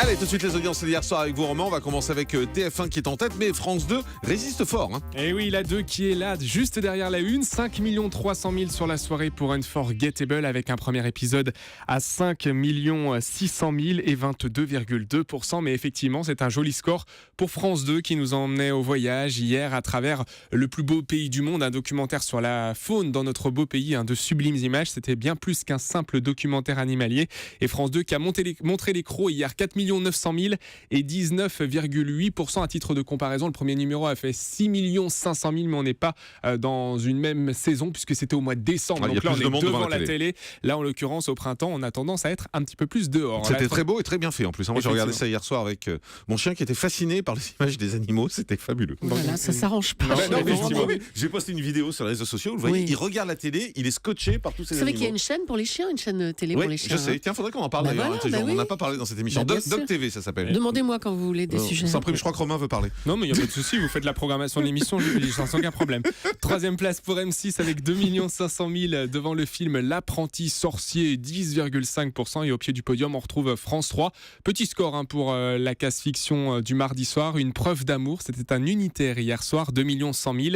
Allez, tout de suite les audiences d'hier soir avec vous, Romain. On va commencer avec TF1 qui est en tête, mais France 2 résiste fort. Et oui, la 2 qui est là, juste derrière la 1. 5 300 000 sur la soirée pour Unforgettable, avec un premier épisode à 5 600 000 et 22,2%. Mais effectivement, c'est un joli score pour France 2 qui nous emmenait au voyage hier à travers le plus beau pays du monde. Un documentaire sur la faune dans notre beau pays, de sublimes images. C'était bien plus qu'un simple documentaire animalier. Et France 2 qui a montré les crocs hier, 4 900 000 et 19,8%. À titre de comparaison, le premier numéro a fait 6 500 000, mais on n'est pas dans une même saison puisque c'était au mois de décembre. Donc là, on est devant la télé. Là, en l'occurrence, au printemps, on a tendance à être un petit peu plus dehors. C'était très beau et très bien fait en plus. Moi, j'ai regardé ça hier soir avec mon chien qui était fasciné par les images des animaux. C'était fabuleux. Voilà, ça s'arrange pas. J'ai posté une vidéo sur les réseaux sociaux. Vous voyez, il regarde la télé, il est scotché par tous ces animaux. C'est vrai qu'il y a une chaîne pour les chiens, une chaîne télé pour les chiens. Je sais. Tiens, faudrait qu'on en parle d'ailleurs. On n'en a pas parlé dans cette émission. Doc TV, ça s'appelle. Demandez-moi quand vous voulez des sujets. Sans prime, je crois que Romain veut parler. Non, mais il n'y a pas de souci, vous faites la programmation de l'émission, sans aucun problème. Troisième place pour M6 avec 2 500 000 devant le film L'apprenti sorcier, 10,5%. Et au pied du podium, on retrouve France 3. Petit score pour la casse-fiction du mardi soir. Une preuve d'amour, c'était un unitaire hier soir, 2 100 000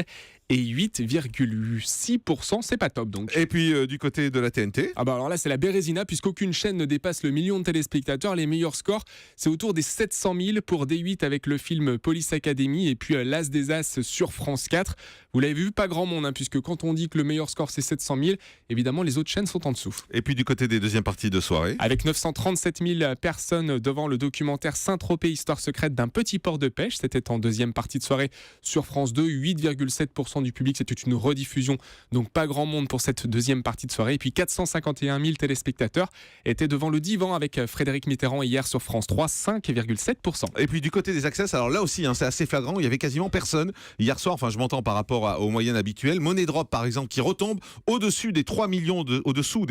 et 8,6%, c'est pas top donc. Et puis du côté de la TNT alors là c'est la Bérésina puisqu'aucune chaîne ne dépasse le million de téléspectateurs. Les meilleurs scores c'est autour des 700 000 pour D8 avec le film Police Academy et puis l'As des As sur France 4. Vous l'avez vu, pas grand monde puisque quand on dit que le meilleur score c'est 700 000, évidemment les autres chaînes sont en dessous. Et puis du côté des deuxièmes parties de soirée, avec 937 000 personnes devant le documentaire Saint-Tropez, histoire secrète d'un petit port de pêche. C'était en deuxième partie de soirée sur France 2, 8,7% du public, c'était une rediffusion, donc pas grand monde pour cette deuxième partie de soirée. Et puis 451 000 téléspectateurs étaient devant le divan avec Frédéric Mitterrand hier sur France 3, 5,7%. Et puis du côté des access, alors là aussi c'est assez flagrant, il y avait quasiment personne hier soir, enfin je m'entends par rapport aux moyennes habituelles. Money Drop par exemple qui retombe au-dessous des 3 millions 200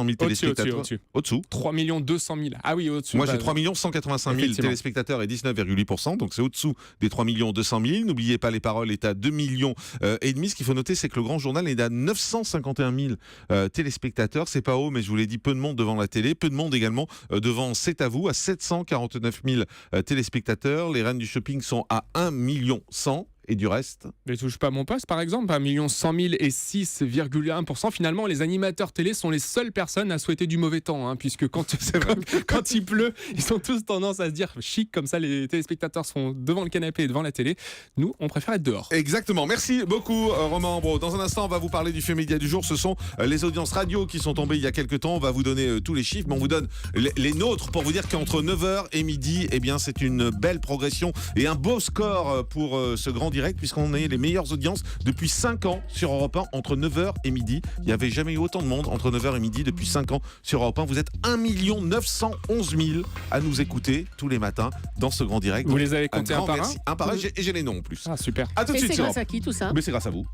000 téléspectateurs. Au-dessous 3 200 000. Ah oui, au-dessus. Moi j'ai 3 185 000 téléspectateurs et 19,8%, donc c'est au-dessous des 3 200 000. N'oubliez pas, les paroles est à 2 millions et demi. Ce qu'il faut noter, c'est que le Grand Journal est à 951 000 téléspectateurs. C'est pas haut, mais je vous l'ai dit, peu de monde devant la télé, peu de monde également devant C'est à vous, à 749 000 téléspectateurs. Les reines du shopping sont à 1 100 000. Et du reste, ne touche pas mon poste par exemple, 1 100 000 et 6,1%. Finalement, les animateurs télé sont les seules personnes à souhaiter du mauvais temps, puisque quand il pleut, ils ont tous tendance à se dire chic, comme ça les téléspectateurs sont devant le canapé et devant la télé. Nous, on préfère être dehors. Exactement. Merci beaucoup, Romain Ambro. Dans un instant, on va vous parler du fait média du jour. Ce sont les audiences radio qui sont tombées il y a quelques temps. On va vous donner tous les chiffres, mais on vous donne les nôtres pour vous dire qu'entre 9h et midi, c'est une belle progression et un beau score pour ce grand direct, puisqu'on a les meilleures audiences depuis 5 ans sur Europe 1 entre 9h et midi. Il n'y avait jamais eu autant de monde entre 9h et midi depuis 5 ans sur Europe 1. Vous êtes 1 911 000 à nous écouter tous les matins dans ce grand direct. Vous donc, les avez comptés un par un ? Un par un, et j'ai les noms en plus. Ah super. À tout de suite. C'est grâce à qui tout ça ? Mais c'est grâce à vous.